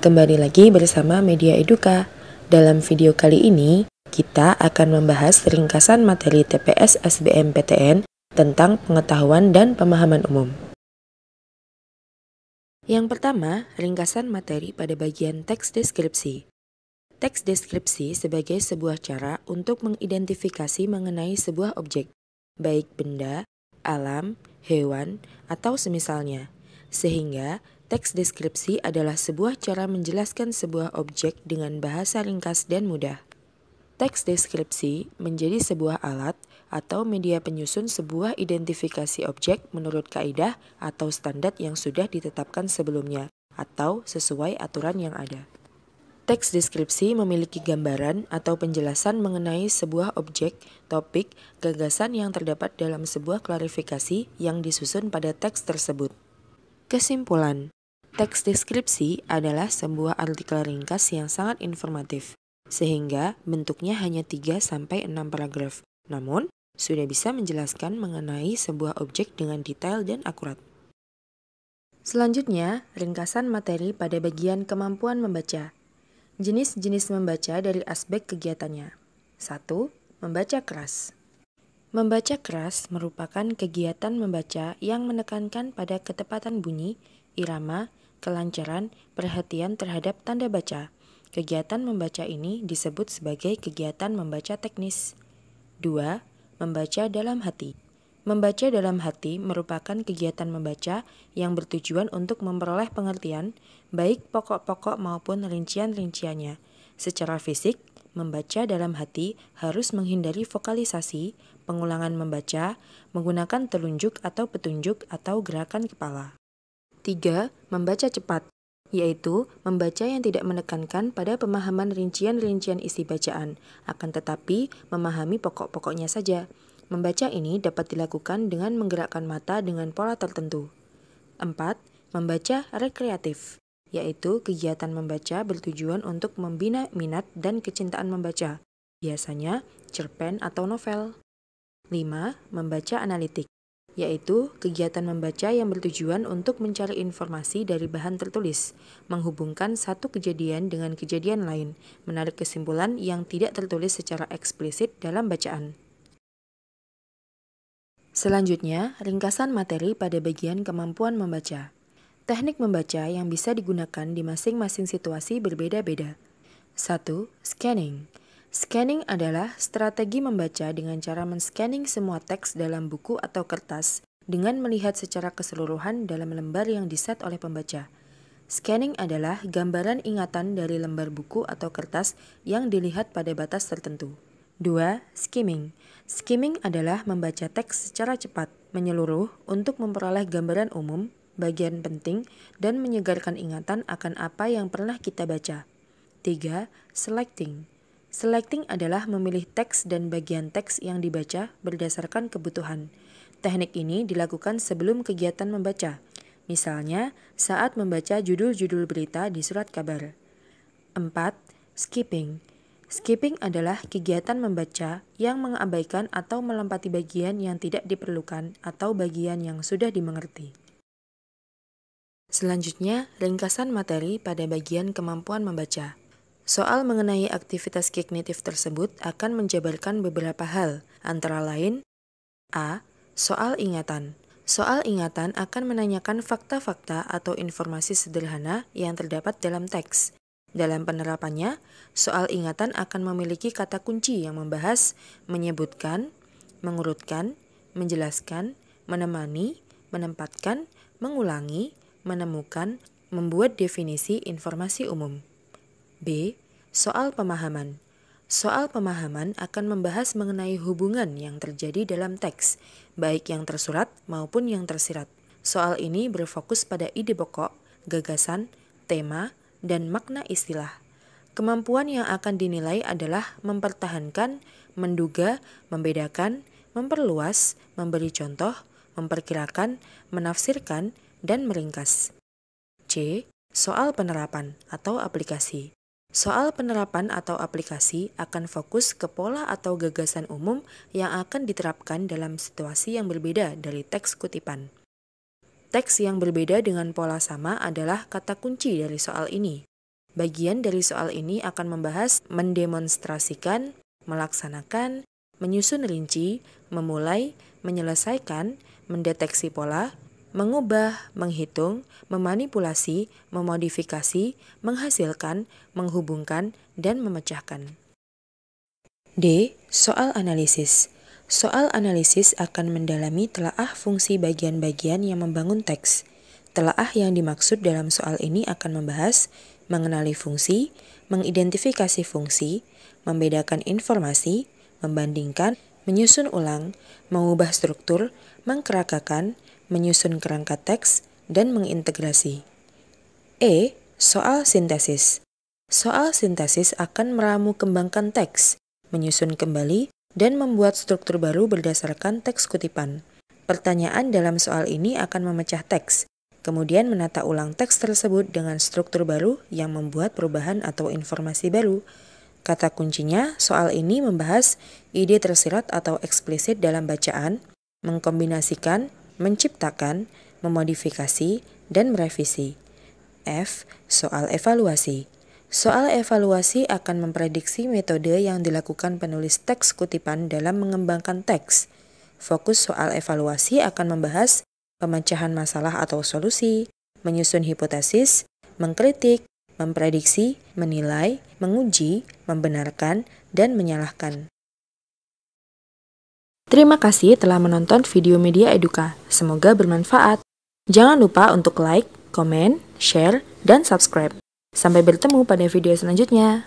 kembali lagi bersama Media Eduka. Dalam video kali ini, kita akan membahas ringkasan materi TPS SBMPTN tentang pengetahuan dan pemahaman umum. Yang pertama, ringkasan materi pada bagian teks deskripsi. Teks deskripsi sebagai sebuah cara untuk mengidentifikasi mengenai sebuah objek, baik benda, alam, hewan, atau semisalnya. Sehingga, teks deskripsi adalah sebuah cara menjelaskan sebuah objek dengan bahasa ringkas dan mudah. Teks deskripsi menjadi sebuah alat atau media penyusun sebuah identifikasi objek menurut kaidah atau standar yang sudah ditetapkan sebelumnya atau sesuai aturan yang ada. Teks deskripsi memiliki gambaran atau penjelasan mengenai sebuah objek, topik, gagasan yang terdapat dalam sebuah klarifikasi yang disusun pada teks tersebut. Kesimpulan, teks deskripsi adalah sebuah artikel ringkas yang sangat informatif, sehingga bentuknya hanya 3-6 paragraf, namun sudah bisa menjelaskan mengenai sebuah objek dengan detail dan akurat. Selanjutnya, ringkasan materi pada bagian kemampuan membaca. Jenis-jenis membaca dari aspek kegiatannya. 1. Membaca keras. Membaca keras merupakan kegiatan membaca yang menekankan pada ketepatan bunyi, irama, kelancaran, perhatian terhadap tanda baca. Kegiatan membaca ini disebut sebagai kegiatan membaca teknis. 2. Membaca dalam hati. Membaca dalam hati merupakan kegiatan membaca yang bertujuan untuk memperoleh pengertian, baik pokok-pokok maupun rincian-rinciannya. Secara fisik, membaca dalam hati harus menghindari vokalisasi, pengulangan membaca, menggunakan telunjuk atau petunjuk atau gerakan kepala. 3. Membaca cepat, yaitu membaca yang tidak menekankan pada pemahaman rincian-rincian isi bacaan, akan tetapi memahami pokok-pokoknya saja. Membaca ini dapat dilakukan dengan menggerakkan mata dengan pola tertentu. 4. Membaca rekreatif, yaitu kegiatan membaca bertujuan untuk membina minat dan kecintaan membaca, biasanya cerpen atau novel. 5. Membaca analitik, yaitu kegiatan membaca yang bertujuan untuk mencari informasi dari bahan tertulis, menghubungkan satu kejadian dengan kejadian lain, menarik kesimpulan yang tidak tertulis secara eksplisit dalam bacaan. Selanjutnya, ringkasan materi pada bagian kemampuan membaca. Teknik membaca yang bisa digunakan di masing-masing situasi berbeda-beda. 1. Scanning. Scanning adalah strategi membaca dengan cara men-scanning semua teks dalam buku atau kertas dengan melihat secara keseluruhan dalam lembar yang diset oleh pembaca. Scanning adalah gambaran ingatan dari lembar buku atau kertas yang dilihat pada batas tertentu. 2. Skimming. Skimming adalah membaca teks secara cepat, menyeluruh untuk memperoleh gambaran umum, bagian penting, dan menyegarkan ingatan akan apa yang pernah kita baca. 3. Selecting. Selecting adalah memilih teks dan bagian teks yang dibaca berdasarkan kebutuhan. Teknik ini dilakukan sebelum kegiatan membaca, misalnya saat membaca judul-judul berita di surat kabar. 4. Skipping. Skipping adalah kegiatan membaca yang mengabaikan atau melompati bagian yang tidak diperlukan atau bagian yang sudah dimengerti. Selanjutnya, ringkasan materi pada bagian kemampuan membaca. Soal mengenai aktivitas kognitif tersebut akan menjabarkan beberapa hal, antara lain: A. Soal ingatan. Soal ingatan akan menanyakan fakta-fakta atau informasi sederhana yang terdapat dalam teks. Dalam penerapannya, soal ingatan akan memiliki kata kunci yang membahas, menyebutkan, mengurutkan, menjelaskan, menemani, menempatkan, mengulangi, menemukan, membuat definisi informasi umum. B. Soal pemahaman. Soal pemahaman akan membahas mengenai hubungan yang terjadi dalam teks, baik yang tersurat maupun yang tersirat. Soal ini berfokus pada ide pokok, gagasan, tema, dan makna istilah. Kemampuan yang akan dinilai adalah mempertahankan, menduga, membedakan, memperluas, memberi contoh, memperkirakan, menafsirkan, dan meringkas. C. Soal penerapan atau aplikasi. Soal penerapan atau aplikasi akan fokus ke pola atau gagasan umum yang akan diterapkan dalam situasi yang berbeda dari teks kutipan. Teks yang berbeda dengan pola sama adalah kata kunci dari soal ini. Bagian dari soal ini akan membahas mendemonstrasikan, melaksanakan, menyusun rinci, memulai, menyelesaikan, mendeteksi pola, mengubah, menghitung, memanipulasi, memodifikasi, menghasilkan, menghubungkan, dan memecahkan. D. Soal analisis. Soal analisis akan mendalami telaah fungsi bagian-bagian yang membangun teks. Telaah yang dimaksud dalam soal ini akan membahas mengenali fungsi, mengidentifikasi fungsi, membedakan informasi, membandingkan, menyusun ulang, mengubah struktur, mengkerakakan, menyusun kerangka teks, dan mengintegrasi. E. Soal sintesis. Soal sintesis akan meramu kembangkan teks, menyusun kembali, dan membuat struktur baru berdasarkan teks kutipan. Pertanyaan dalam soal ini akan memecah teks, kemudian menata ulang teks tersebut dengan struktur baru yang membuat perubahan atau informasi baru. Kata kuncinya, soal ini membahas ide tersirat atau eksplisit dalam bacaan, mengkombinasikan, menciptakan, memodifikasi, dan merevisi. F. Soal evaluasi. Soal evaluasi akan memprediksi metode yang dilakukan penulis teks kutipan dalam mengembangkan teks. Fokus soal evaluasi akan membahas pemecahan masalah atau solusi, menyusun hipotesis, mengkritik, memprediksi, menilai, menguji, membenarkan, dan menyalahkan. Terima kasih telah menonton video Media Eduka. Semoga bermanfaat. Jangan lupa untuk like, komen, share, dan subscribe. Sampai bertemu pada video selanjutnya.